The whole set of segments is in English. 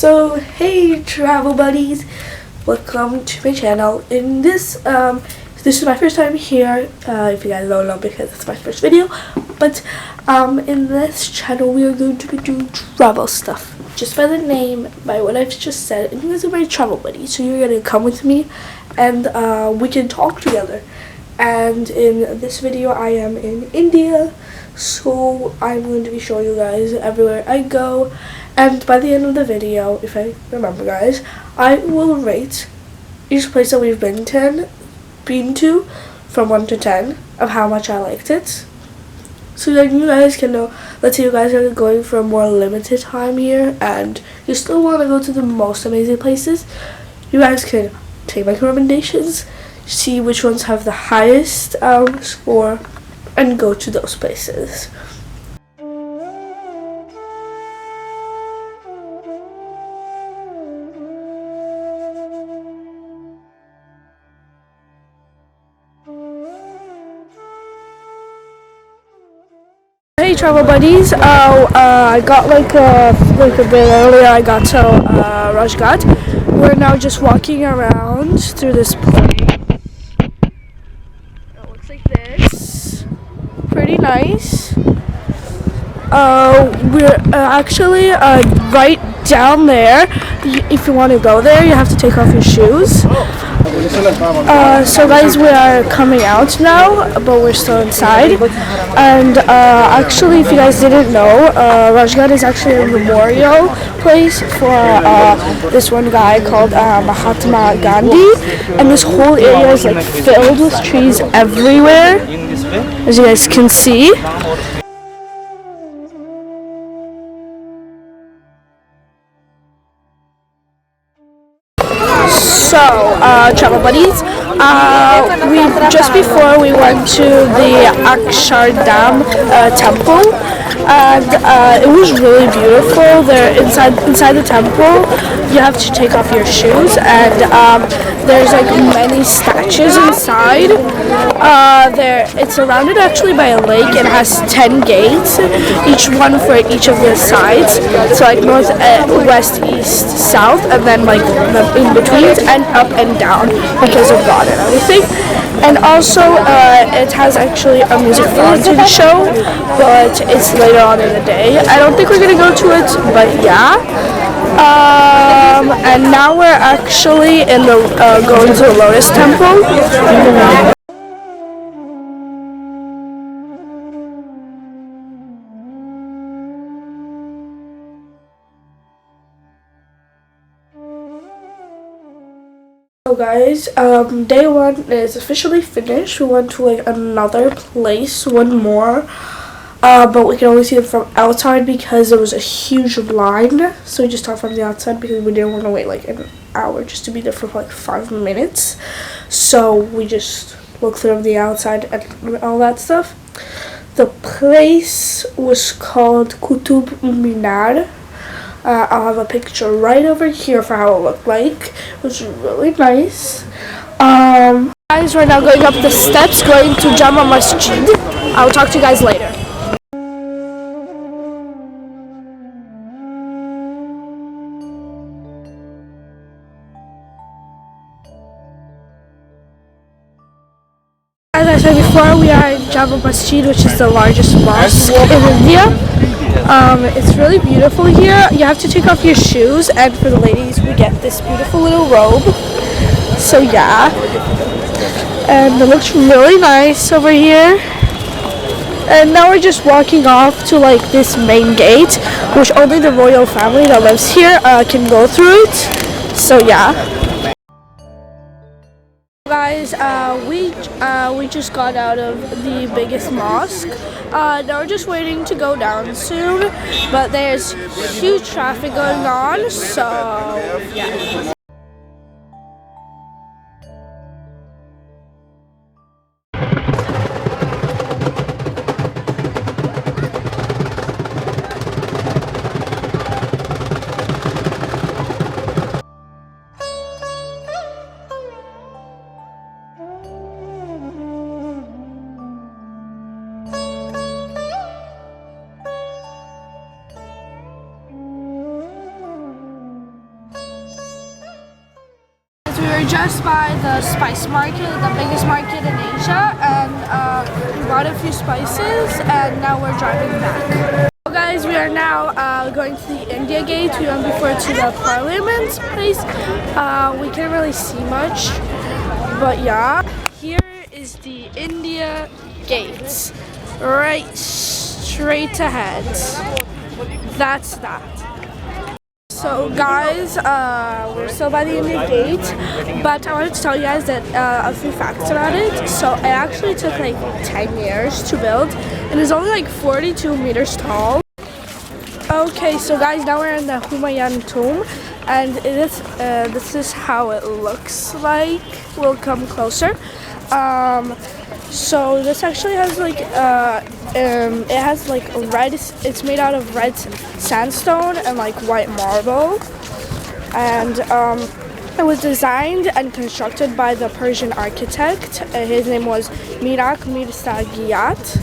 So hey travel buddies, welcome to my channel. In this is my first time here, if you guys don't know, because it's my first video. But in this channel we are going to be doing travel stuff. Just by the name, by what I've just said, and you guys are my travel buddies, so you're gonna come with me and we can talk together. And in this video I am in India, so I'm going to be showing you guys everywhere I go. And by the end of the video, if I remember guys, I will rate each place that we've been to from 1 to 10 of how much I liked it. So then you guys can know, let's say you guys are going for a more limited time here and you still want to go to the most amazing places, you guys can take my recommendations, see which ones have the highest score, and go to those places. Hey travel buddies, I got like a bit earlier. I got to Rajghat. We're now just walking around through this place. It looks like this. Pretty nice. We're actually right down there. If you want to go there, you have to take off your shoes. So guys, we are coming out now, but we're still inside. And actually, if you guys didn't know, Rajghat is actually a memorial place for this one guy called Mahatma Gandhi, and this whole area is like filled with trees everywhere, as you guys can see. So, travel buddies, just before we went to the Akshardham temple, and it was really beautiful. There, inside the temple, you have to take off your shoes, and there's like many statues inside. It's surrounded actually by a lake. It has 10 gates, each one for each of the sides. So like north, west, east, south, and then like the in betweens and up and down because of God and everything. And also it has actually a music fountain show, but it's later on in the day. I don't think we're gonna go to it, but yeah. And now we're actually in the going to the Lotus Temple. So guys, day one is officially finished. We went to like another place, one more, but we can only see it from outside because there was a huge line. So we just started from the outside because we didn't want to wait like an hour just to be there for like 5 minutes. So we just looked through the outside and all that stuff. The place was called Qutub Minar. I'll have a picture right over here for how it looked like. It was really nice. Guys, we're now going up the steps going to Jama Masjid. I'll talk to you guys later. As I said before, we are in Jama Masjid, which is the largest mosque in India. It's really beautiful here. You have to take off your shoes, and for the ladies we get this beautiful little robe. So yeah, and it looks really nice over here. And now we're just walking off to like this main gate, which only the royal family that lives here can go through it. So yeah. Guys, we just got out of the biggest mosque. Now we're just waiting to go down soon, but there's huge traffic going on, so yeah. We're just by the spice market, the biggest market in Asia, and we bought a few spices, and now we're driving back. So guys, we are now going to the India Gate. We went before to the Parliament place. We can't really see much, but yeah. Here is the India Gate, right straight ahead. That's that. So guys, we're still by the India Gate, but I wanted to tell you guys that a few facts about it. So it actually took like 10 years to build, and it's only like 42 meters tall. Okay, so guys, now we're in the Humayun tomb, and this is how it looks like. We'll come closer. So this actually has like it has like red. It's made out of red sandstone and like white marble, and it was designed and constructed by the Persian architect. His name was Mirak Mirza Ghiyat,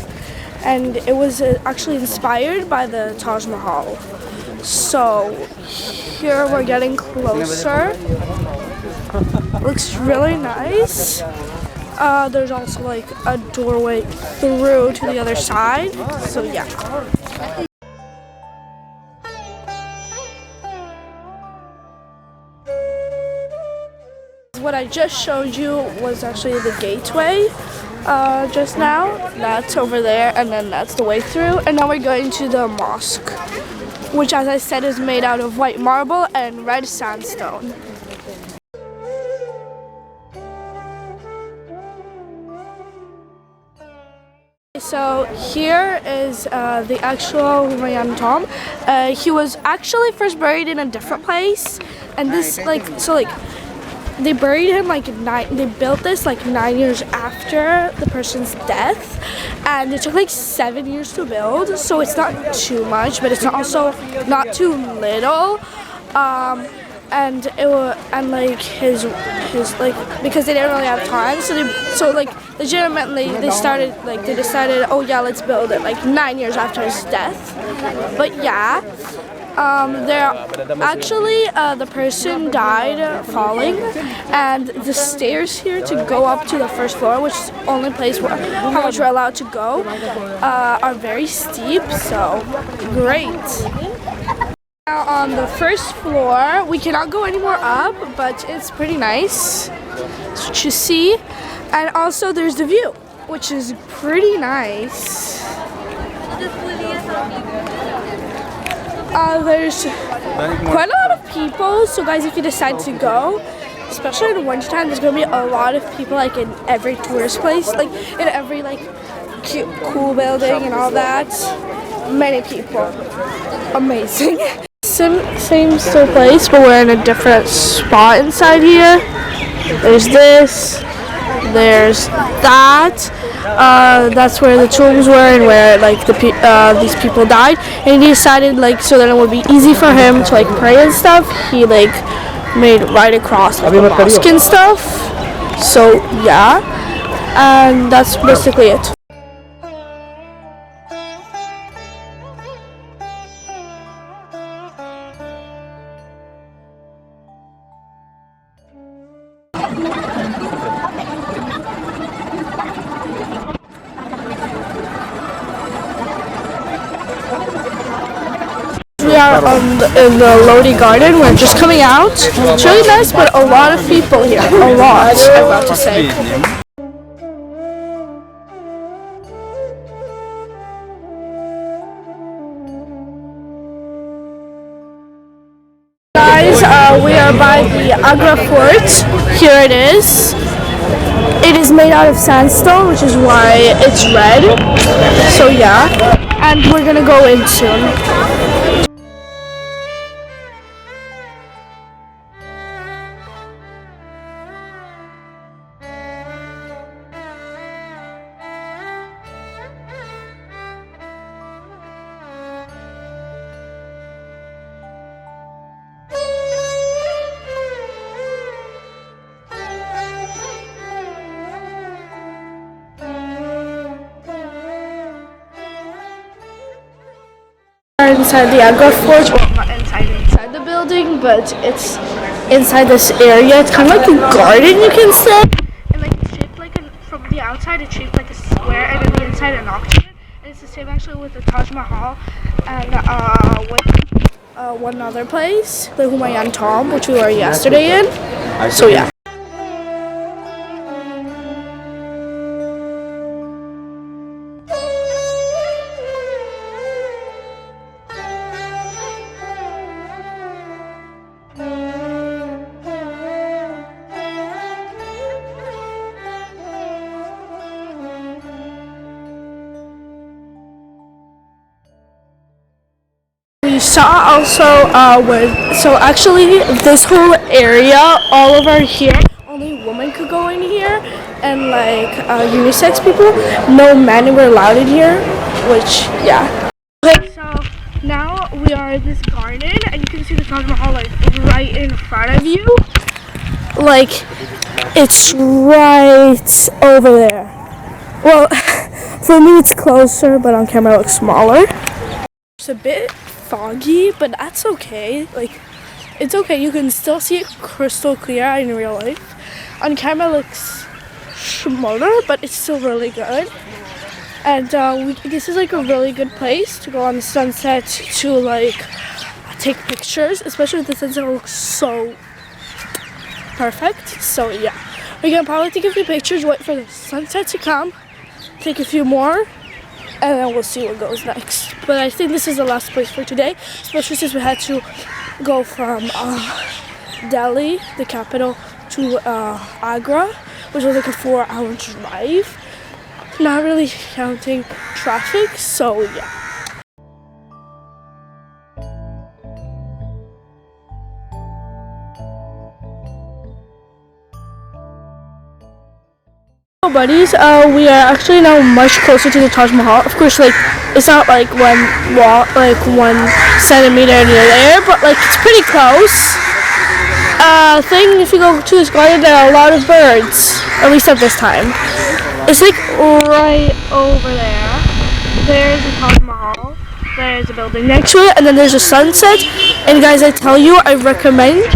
and it was actually inspired by the Taj Mahal. So here we're getting closer. Looks really nice. There's also like a doorway through to the other side, so yeah. What I just showed you was actually the gateway just now. That's over there, and then that's the way through. And now we're going to the mosque, which, as I said, is made out of white marble and red sandstone. So here is the actual Humayun tomb. He was actually first buried in a different place, and this they buried him they built this like 9 years after the person's death, and it took like 7 years to build. So it's not too much, but it's also not too little. And his because they didn't really have time, so legitimately they decided, oh yeah, let's build it like 9 years after his death. But yeah, the person died falling, and the stairs here to go up to the first floor, which is the only place how much we're allowed to go, are very steep. So great. Now on the first floor, we cannot go any more up, but it's pretty nice. That's what you see. And also there's the view, which is pretty nice. There's quite a lot of people, so guys, if you decide to go, especially in the wintertime, there's going to be a lot of people like in every tourist place, like in every like cute, cool building and all that. Many people. Amazing. Same still place, but we're in a different spot inside here. There's this, there's that. That's where the tombs were and where like these people died. And he decided so that it would be easy for him to pray and stuff. He made right across the mosque and stuff. So yeah, and that's basically it. We are in the Lodi Garden. We're just coming out. It's really nice, but a lot of people here. A lot, I'm about to say. Guys, we are by the Agra Fort. Here it is. It is made out of sandstone, which is why it's red. So yeah, and we're gonna go in soon. Inside the Agra Fort, well, not inside the building, but it's inside this area. It's kind of like a garden, you can say. And like it's shaped like from the outside, it's shaped like a square, and then the inside an octagon. And it's the same actually with the Taj Mahal and with one other place, the Humayun Tomb, which we were yesterday in. So yeah. We saw also so actually this whole area all over here, only women could go in here, and like unisex people, no men were allowed in here, which yeah. Okay, so now we are in this garden and you can see the Taj Mahal like right in front of you, like it's right over there. Well, for me it's closer, but on camera it looks smaller. It's a bit foggy, but that's okay. Like, it's okay. You can still see it crystal clear in real life. On camera, it looks smaller, but it's still really good. And this is like a really good place to go on the sunset to like take pictures, especially the sunset looks so perfect. So yeah, we're gonna probably take a few pictures, wait for the sunset to come, take a few more, and then we'll see what goes next. But I think this is the last place for today, especially since we had to go from Delhi, the capital, to Agra, which was like a 4-hour drive. Not really counting traffic, so yeah. Buddies, we are actually now much closer to the Taj Mahal. Of course, like it's not like 1 centimeter near there, but like it's pretty close. Thing, if you go to this garden, there are a lot of birds, at least at this time. It's like right over there. There's the Taj Mahal. There's a building next to it, and then there's a sunset. And guys, I tell you, I recommend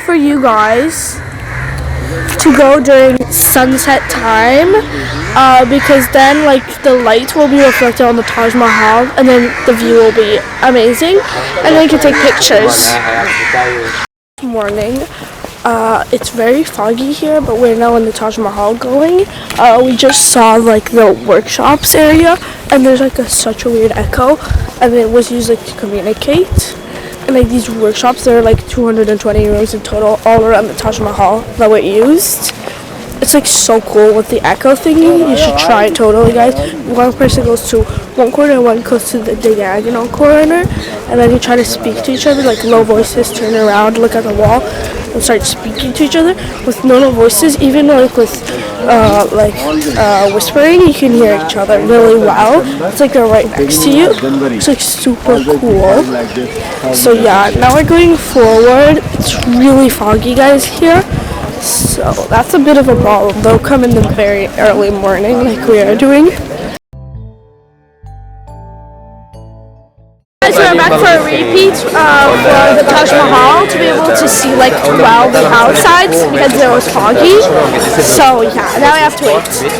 for you guys to go during sunset time, because then like the light will be reflected on the Taj Mahal, and then the view will be amazing, and then you can take pictures. Morning, it's very foggy here, but we're now in the Taj Mahal going. We just saw like the workshops area, and there's like such a weird echo, and it was used like to communicate. And like these workshops, there are like 220 rooms in total all around the Taj Mahal that were used. It's like so cool with the echo thingy. You should try it totally, guys. One person goes to one corner and one goes to the diagonal corner, and then you try to speak to each other, like low voices, turn around, look at the wall, and start speaking to each other with no voices. Even like with whispering, you can hear each other really well. It's like they're right next to you. It's like super cool. So yeah, now we're going forward. It's really foggy, guys, here. So that's a bit of a problem. They'll come in the very early morning like we are doing. Guys, we're back for a repeat for the Taj Mahal to be able to see like 12 outsides because it was foggy. So yeah, now we have to wait.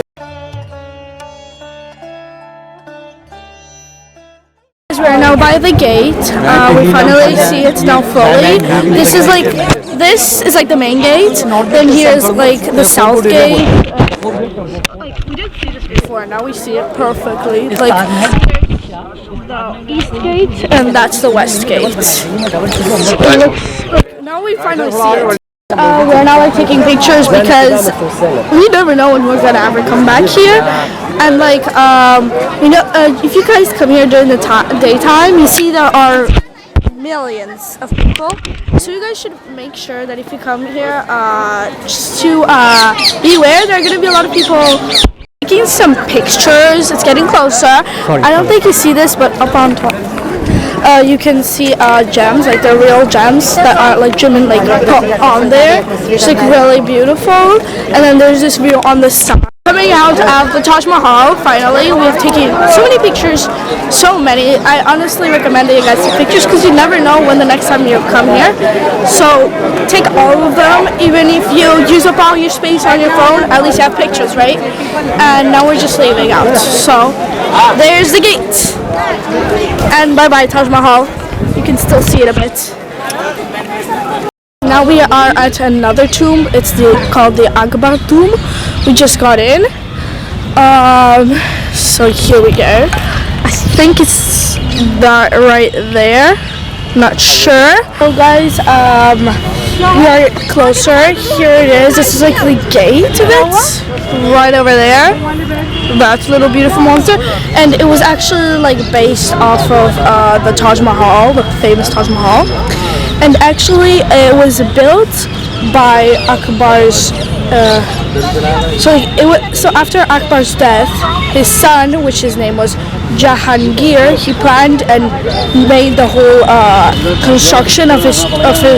We're now by the gate. We finally see it now fully. This is like the main gate. Then here's like the south gate. Like we didn't see this before. Now we see it perfectly. Like the east gate and that's the west gate. Now we finally see it. We're now like taking pictures because we never know when we're gonna ever come back here, and like if you guys come here during the daytime, you see there are millions of people, so you guys should make sure that if you come here just to beware. There are gonna be a lot of people taking some pictures. It's getting closer. I don't think you see this, but up on top you can see gems, like the real gems that are like German, like put on there. It's like really beautiful. And then there's this view on the side. Coming out of the Taj Mahal, finally, we have taken so many pictures, so many. I honestly recommend that you guys take pictures because you never know when the next time you come here. So take all of them, even if you use up all your space on your phone, at least you have pictures, right? And now we're just leaving out. So there's the gate. And bye-bye Taj Mahal. You can still see it a bit. Now we are at another tomb. It's called the Akbar tomb. We just got in. So here we go. I think it's that right there. Not sure. So guys, we are closer. Here it is. This is like the gate of it. Right over there. That little beautiful monster. And it was actually like based off of the Taj Mahal, the famous Taj Mahal. And actually it was built by Akbar's so after Akbar's death, his son, which his name was Jahangir, he planned and made the whole construction of his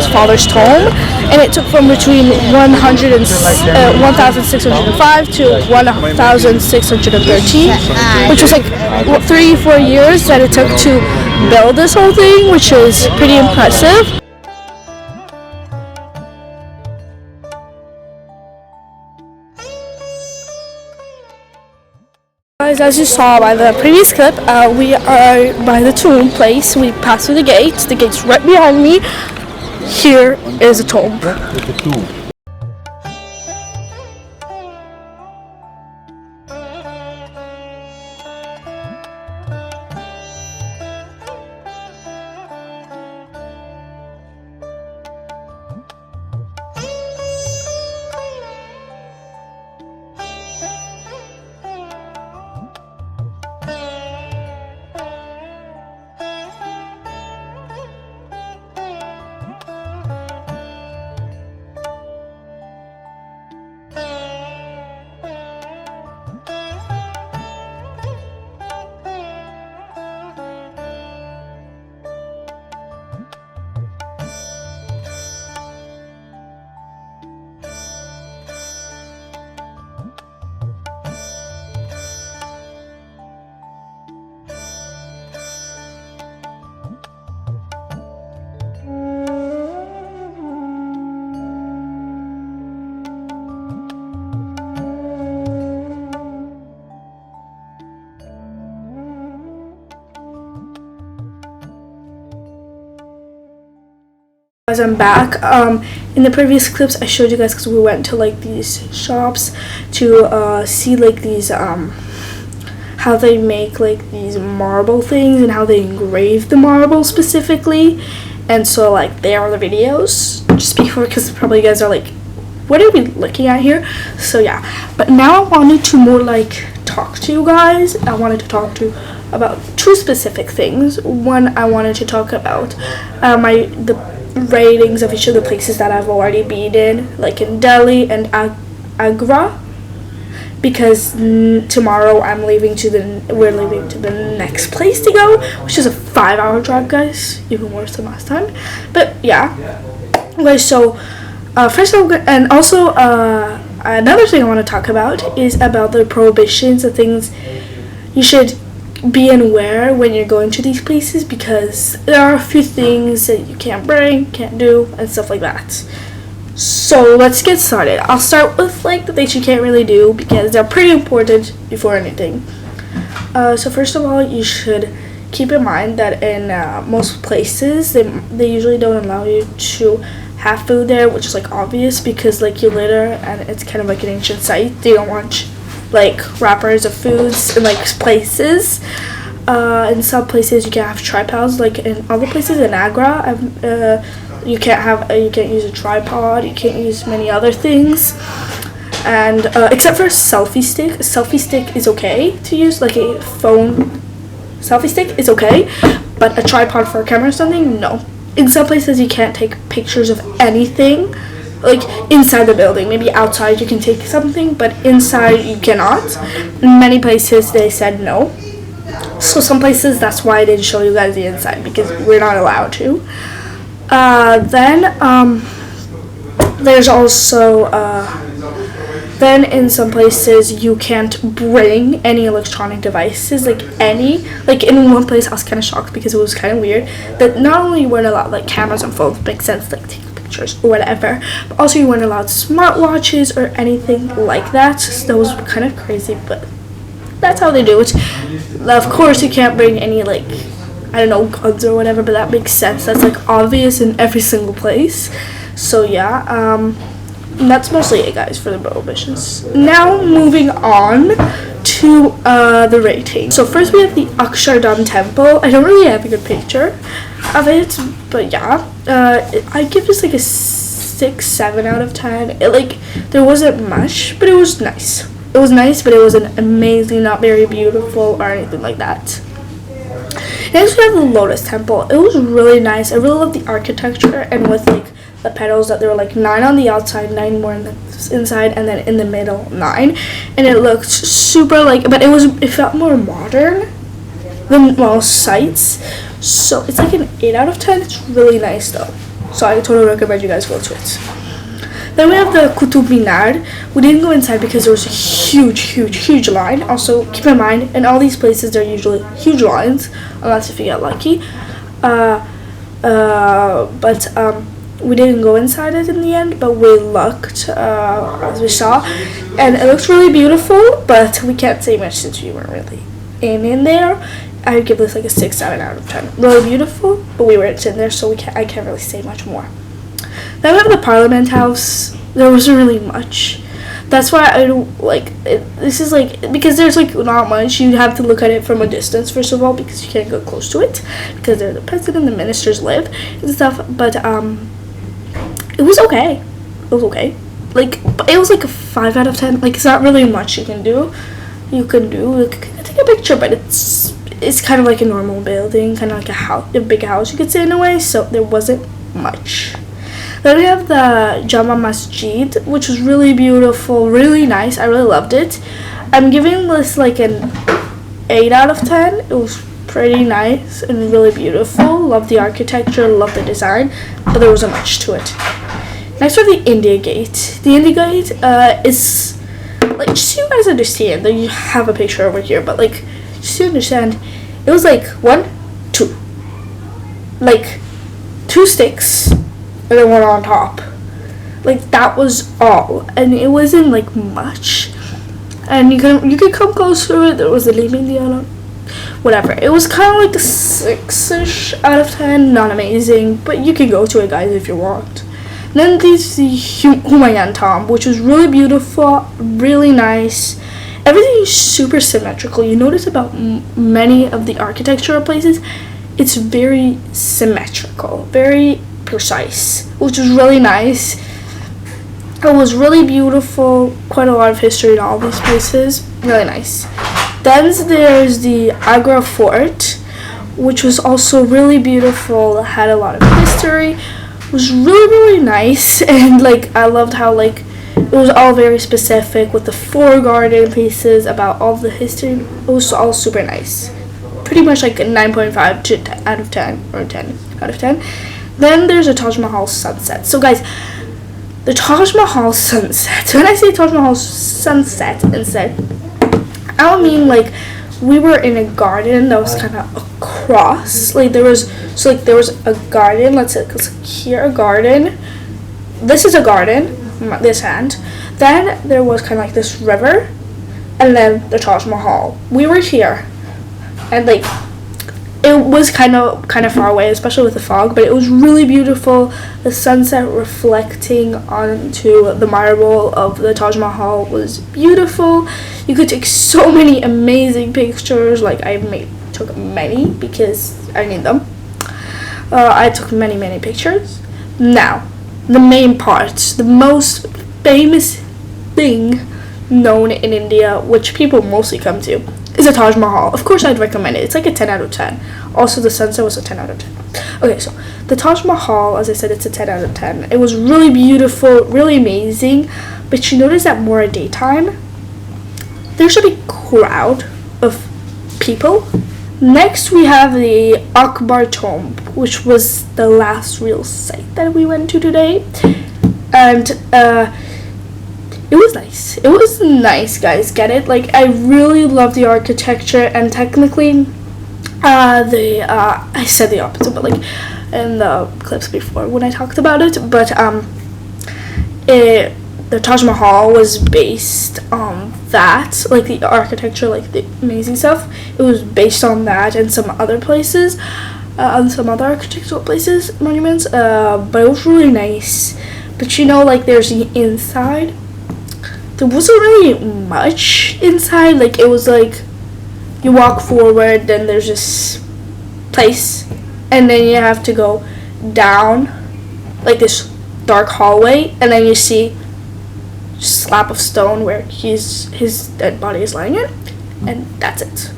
father's tomb, and it took from between 1605 to 1613, which was like 3-4 years that it took to build this whole thing, which is pretty impressive. Guys, as you saw by the previous clip, we are by the tomb place. We passed through the gate. The gate's right behind me. Here is a tomb. Guys, I'm back. In the previous clips I showed you guys because we went to like these shops to see like these how they make like these marble things and how they engrave the marble specifically, and so like there are the videos just before, because probably you guys are like, what are we looking at here? So yeah, but now I wanted to more like talk to you guys. I wanted to talk to about two specific things. One, I wanted to talk about the ratings of each of the places that I've already been in, like in Delhi and Agra, because tomorrow we're leaving to the next place to go, which is a 5-hour drive, guys, even worse than last time. But yeah, okay, so first and also another thing I want to talk about is about the prohibitions, the things you should be aware when you're going to these places, because there are a few things that you can't bring, can't do, and stuff like that. So let's get started. I'll start with like the things you can't really do because they're pretty important before anything. So first of all, you should keep in mind that in most places they usually don't allow you to have food there, which is like obvious because like you litter and it's kind of like an ancient site. They don't want like wrappers of foods in like places. In some places you can have tripods, like in other places in Agra you can't use a tripod, you can't use many other things, and except for selfie stick is okay to use, like a phone selfie stick is okay, but a tripod for a camera or something, no. In some places you can't take pictures of anything, like inside the building. Maybe outside you can take something, but inside you cannot. In many places they said no. So some places, that's why I didn't show you guys the inside, because we're not allowed to. Then there's also Then in some places you can't bring any electronic devices, like in one place I was kind of shocked because it was kind of weird that not only you weren't allowed like cameras and phones, makes sense, like taking pictures or whatever, but also you weren't allowed smartwatches or anything like that. So that was kind of crazy, but that's how they do it. Of course you can't bring any like, I don't know, guns or whatever, but that makes sense. That's like obvious in every single place. So yeah, that's mostly it, guys, for the prohibitions. Now moving on to the rating. So first we have the Akshardham Temple. I don't really have a good picture of it, but yeah, I give this like a 6-7 out of 10. There wasn't much, but it was nice. It was nice, but it wasn't amazing, not very beautiful or anything like that. Next we have the Lotus Temple. It was really nice. I really love the architecture, and with like the petals that there were like 9 on the outside, 9 more on the inside, and then in the middle 9, and it looked super but it felt more modern than most sites. So it's like an 8 out of 10. It's really nice though, so I totally recommend you guys go to it. Then we have the Qutub Minar. We didn't go inside because there was a huge line. Also keep in mind, in all these places there are usually huge lines unless if you get lucky. We didn't go inside it in the end, but we looked as we saw, and it looks really beautiful, but we can't say much since we weren't really in there. I would give this like a 6-7 out of 10. Really beautiful, but we weren't in there, so I can't really say much more. Then we have the Parliament House. There wasn't really much. That's why I don't like it. This is like, because there's like not much. You have to look at it from a distance first of all, because you can't go close to it because there the president, the ministers live and stuff. But it was okay. It was okay. But it was like a 5 out of 10. Like, it's not really much you can do. You can take a picture, but it's kind of like a normal building, kind of like a big house, you could say, in a way. So there wasn't much. Then we have the Jama Masjid, which was really beautiful, really nice. I really loved it. I'm giving this like an 8 out of 10. It was pretty nice and really beautiful. Love the architecture, love the design, but there wasn't much to it. Next we have the India Gate. The India Gate is like, just so you guys understand, that you have a picture over here, but like, just so you understand, it was like 1, 2, like 2 sticks and then one on top. Like, that was all, and it wasn't like much. And you could come close to it. There was a leaving the other, whatever. It was kind of like a 6-ish out of 10. Not amazing, but you can go to it, guys, if you want. Then there's the Humayun Tomb, which was really beautiful, really nice. Everything is super symmetrical. You notice about many of the architectural places, it's very symmetrical, very precise, which is really nice. It was really beautiful. Quite a lot of history in all these places. Really nice. Then there's the Agra Fort, which was also really beautiful. It had a lot of history. It was really nice, and like, I loved how like it was all very specific with the 4 garden pieces about all the history. It was all super nice. Pretty much like a 9.5 out of 10 or 10 out of 10. Then there's a Taj Mahal sunset. So guys, the Taj Mahal sunset. When I say Taj Mahal sunset instead, I don't mean like we were in a garden that was kind of across. Like there was a garden. Let's say here a garden. This is a garden. This hand. Then there was kind of like this river, and then the Taj Mahal. We were here, and like, it was kind of far away, especially with the fog, but it was really beautiful. The sunset reflecting onto the marble of the Taj Mahal was beautiful. You could take so many amazing pictures. Like, took many because I need them. I took many pictures. Now, the main part, the most famous thing known in India, which people mostly come to, is the Taj Mahal. Of course, I'd recommend it. It's like a 10 out of 10. Also, the sunset was a 10 out of 10. Okay, so the Taj Mahal, as I said, it's a 10 out of 10. It was really beautiful, really amazing. But you notice that more at daytime, there should be a crowd of people. Next, we have the Akbar Tomb, which was the last real site that we went to today. And it it was nice. It was nice, guys. Get it? Like, I really love the architecture, and technically, I said the opposite, but like in the clips before when I talked about it, but the Taj Mahal was based on that, like the architecture, like the amazing stuff. It was based on that and some other places, on some other architectural places, monuments. But it was really nice. But you know, like there's the inside. There wasn't really much inside. Like it was like you walk forward, then there's this place, and then you have to go down like this dark hallway, and then you see a slab of stone where his dead body is lying in, and that's it.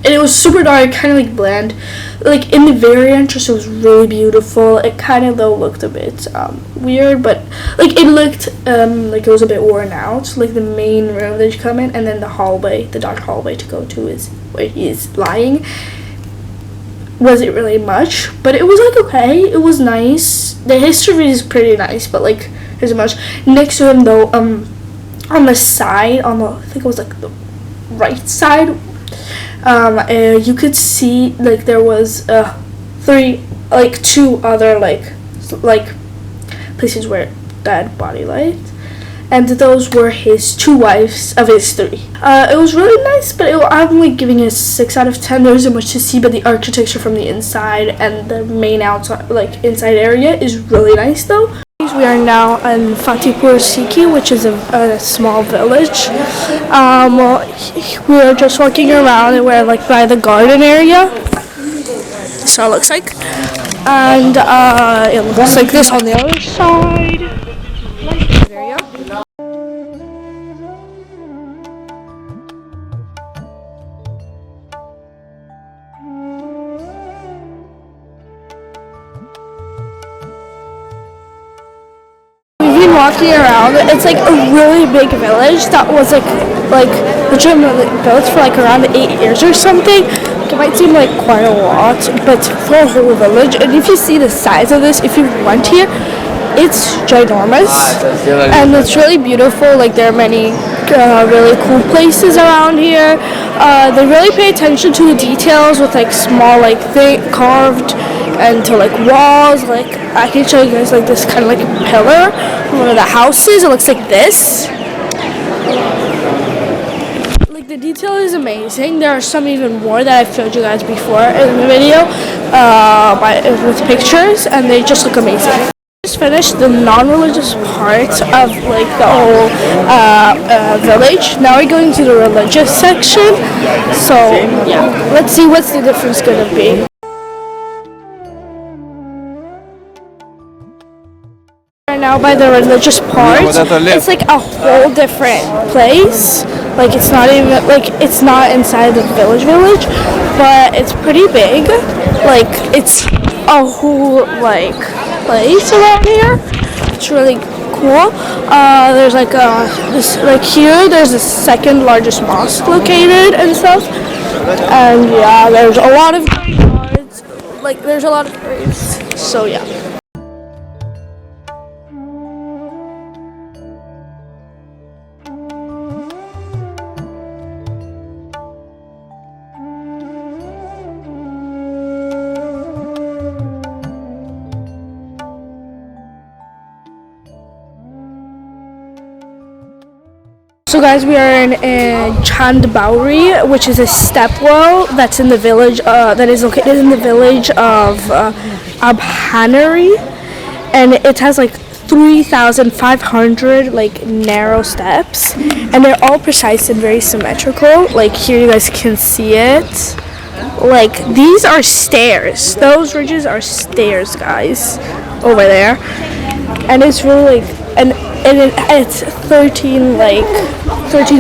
And it was super dark, kind of like bland. Like in the very entrance, it was really beautiful. It kind of though looked a bit weird, but like it looked like it was a bit worn out. Like the main room that you come in, and then the hallway, the dark hallway to go to is where he is lying. Wasn't really much, but it was like okay. It was nice. The history is pretty nice, but like there's much next to him though. On the side, on the I think it was like the right side. You could see like there was two other like places where dead body lied, and those were his two wives of his three. It was really nice, but I'm like giving it a 6 out of 10. There isn't much to see, but the architecture from the inside and the main outside like inside area is really nice though. We are now in Fatehpur Sikri, which is a small village. We are just walking around, and we're like by the garden area. So it looks like, and it looks like this on the other side. Area. Walking around, it's like a really big village that was like legitimately built for like around 8 years or something. It might seem like quite a lot, but for a whole village. And if you see the size of this, if you went here, it's ginormous, and it's really beautiful. Like there are many really cool places around here. They really pay attention to the details with like small like carved and to like walls. Like I can show you guys like this kind of like pillar where the house is. It looks like this. Like the detail is amazing. There are some even more that I've showed you guys before in the video with pictures, and they just look amazing. Just finished the non-religious part of like the whole village. Now we're going to the religious section. So yeah, let's see what's the difference gonna be. Now by the religious part, it's like a whole different place. Like it's not even like it's not inside the village, but it's pretty big. Like it's a whole like place around here. It's really cool. There's like this like here. There's the second largest mosque located and stuff. And yeah, there's a lot of graveyards. Like there's a lot of graves. So yeah. So guys, we are in Chandbauri, which is a step well that's in the village, that is located in the village of Abhanari, and it has like 3,500 like narrow steps, and they're all precise and very symmetrical. Like here you guys can see it. Like these are stairs. Those ridges are stairs, guys, over there, and it's really like it's 13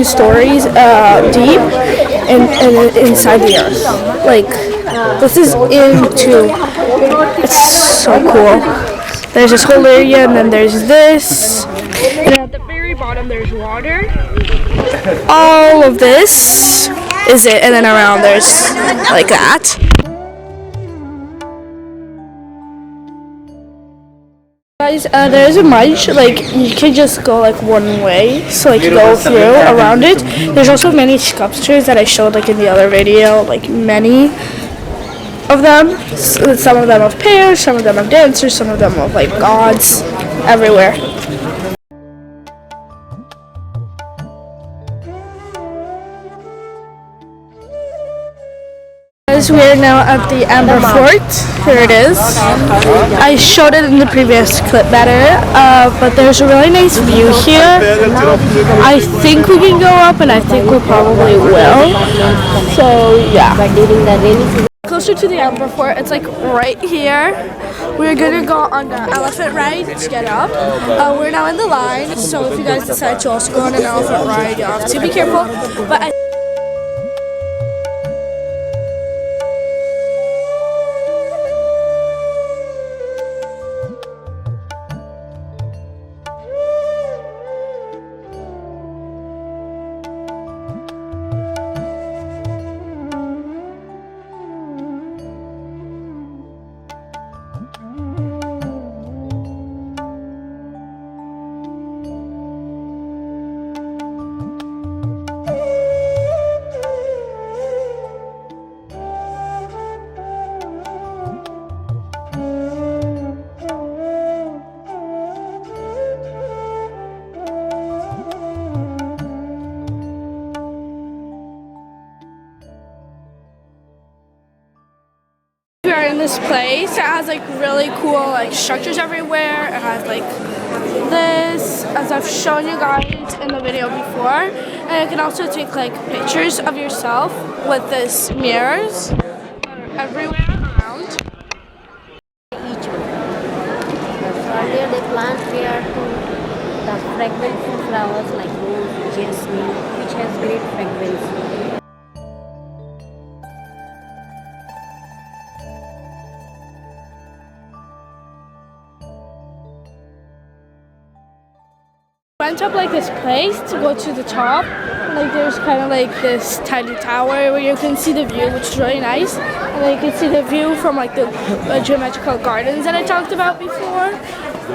stories deep and inside the earth. Like this is it's so cool. There's this whole area, and then there's this, and at the very bottom there's water. All of this is it, and then around there's like that. Guys, there is a munch, like you can just go like one way, so like you go through around it. There's also many sculptures that I showed like in the other video, like many of them. Some of them of pears, some of them of dancers, some of them of like gods, everywhere. We are now at the Amber Fort. Here it is. I showed it in the previous clip better, but there's a really nice view here. I think we can go up, and I think we probably will. So yeah. Closer to the Amber Fort, it's like right here. We're gonna go on the elephant ride to get up. We're now in the line, so if you guys decide to also go on an elephant ride, you have to be careful. But we are in this place. It has like really cool like structures everywhere. It has like this, as I've shown you guys in the video before. And you can also take like pictures of yourself with this mirrors everywhere around. Each one. So earlier they plant here the fragrant flowers like rose, jasmine, which has great fragrance. Went up like this place to go to the top. Like there's kind of like this tiny tower where you can see the view, which is really nice. And then you can see the view from like the geometrical gardens that I talked about before.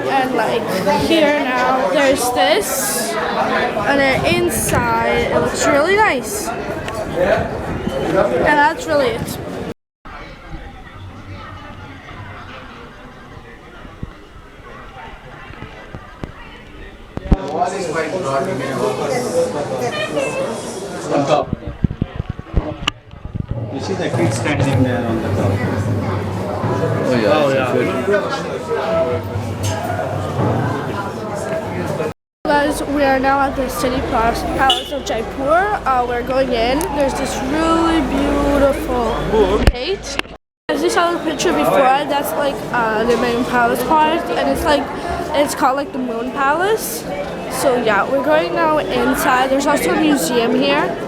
And like here now, there's this, and then inside it looks really nice. And that's really it. Wall is quite broad. On top. You see the kid standing there on the top. Oh yeah. Oh yeah. Guys, we are now at the City Palace of Jaipur. We're going in. There's this really beautiful gate. As you saw the picture before, that's like the main palace part, and it's called like the Moon Palace. So yeah, we're going now inside. There's also a museum here.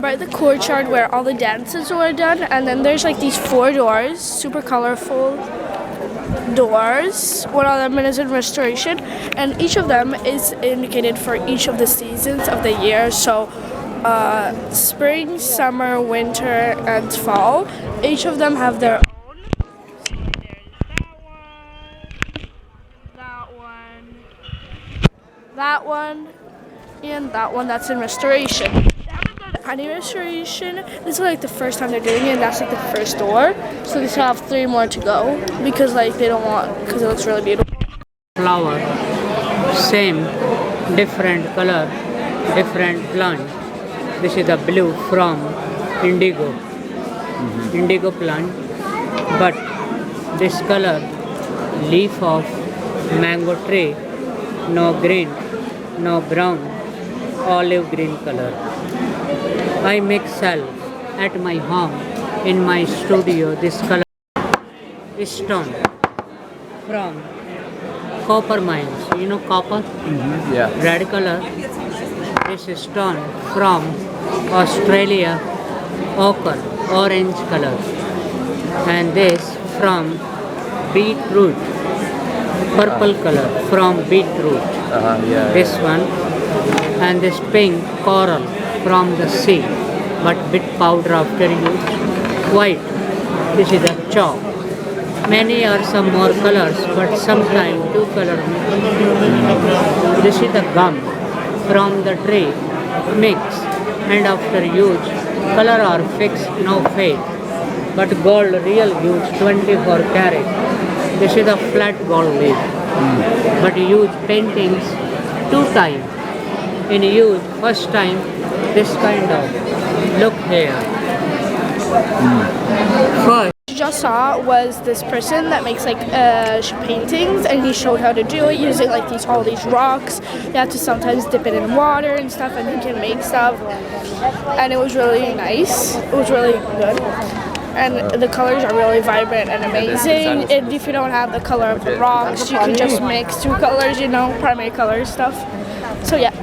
By the courtyard where all the dances were done, and then there's like these 4 doors, super colorful doors. One of them is in restoration, and each of them is indicated for each of the seasons of the year. So spring, summer, winter, and fall. Each of them have their own. that one, and that one that's in restoration. Any restoration, this is like the first time they're doing it, and that's like the first door. So they still have 3 more to go because like they don't want, because it looks really beautiful. Flower, same, different color, different plant. This is the blue from indigo, indigo plant, but this color, leaf of mango tree, no green, no brown, olive green color. I make sell at my home, in my studio, this color stone from copper mines. You know copper? Yeah. Red color. This stone from Australia, ochre, orange color. And this from beetroot, purple color from beetroot. Yeah. This one, and this pink coral from the sea, but bit powder after use. White, this is a chalk. Many are some more colors, but sometimes 2 colors. This is the gum from the tree, mix, and after use, color are fixed, no fade. But gold real use 24 carat. This is a flat gold leaf. But use paintings 2 times. In use first time, this kind of look here. First, You just saw was this person that makes like paintings, and he showed how to do it using like all these rocks. You have to sometimes dip it in water and stuff, and he can make stuff. And it was really nice. It was really good. And the colors are really vibrant and amazing. And if you don't have the color of the rocks, you can just mix 2 colors, you know, primary color stuff. So yeah.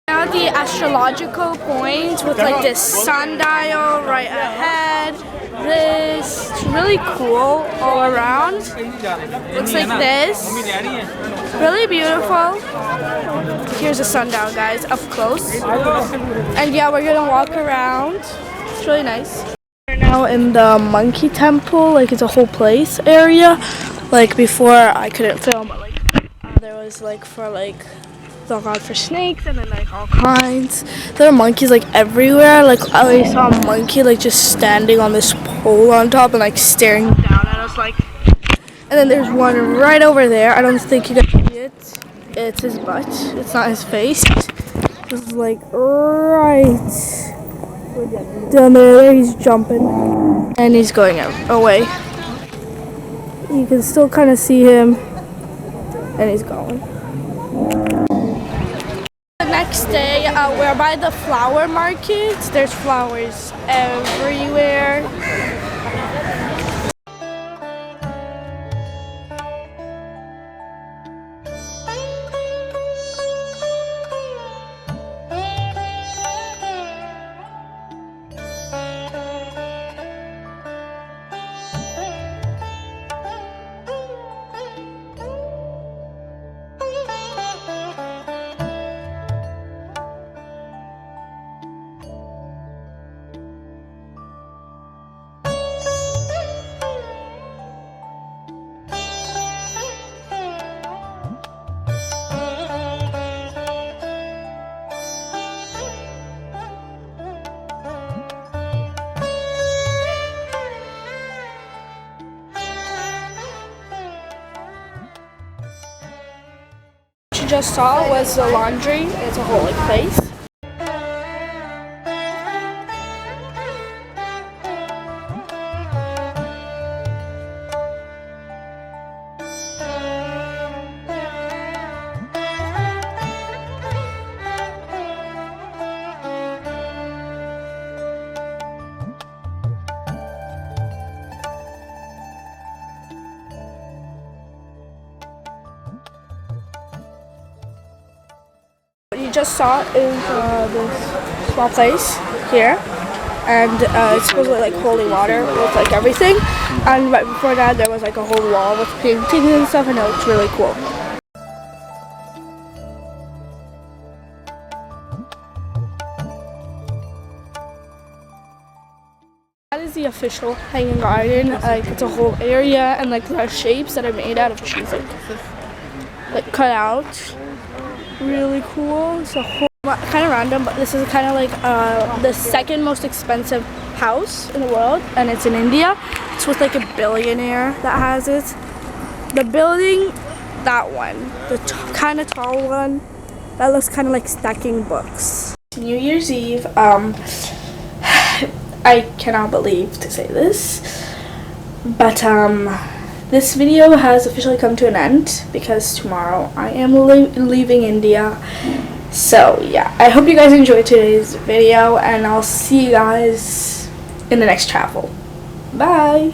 Now the astrological point with like this sundial right ahead. This is really cool all around. Looks like this. Really beautiful. Here's a sundial, guys, up close. And yeah, we're gonna walk around. It's really nice. We're now in the monkey temple. Like it's a whole place area. Like before I couldn't film, but like there was like for like God for snakes and then like all kinds. There are monkeys like everywhere. Like I saw a monkey like just standing on this pole on top and like staring down at us like. And then there's one right over there. I don't think you guys see it. It's his butt. It's not his face. This is like right down there. He's jumping and he's going away. You can still kind of see him and he's going. Next day, we're by the flower market. There's flowers everywhere. Just saw was the laundry. It's a whole like place. Just saw is this small place here, and it's supposedly like holy water with like everything, and right before that there was like a whole wall with paintings and stuff, and it looks really cool. That is the official hanging garden. Like it's a whole area, and like there are shapes that are made out of trees, like cut out. really cool. It's a whole kind of random, but this is kind of like the second most expensive house in the world, and it's in India. It's with like a billionaire that has it. The building, that one, the kind of tall one, that looks kind of like stacking books. New Year's Eve. I cannot believe to say this, but this video has officially come to an end because tomorrow I am leaving India. So yeah, I hope you guys enjoyed today's video, and I'll see you guys in the next travel. Bye!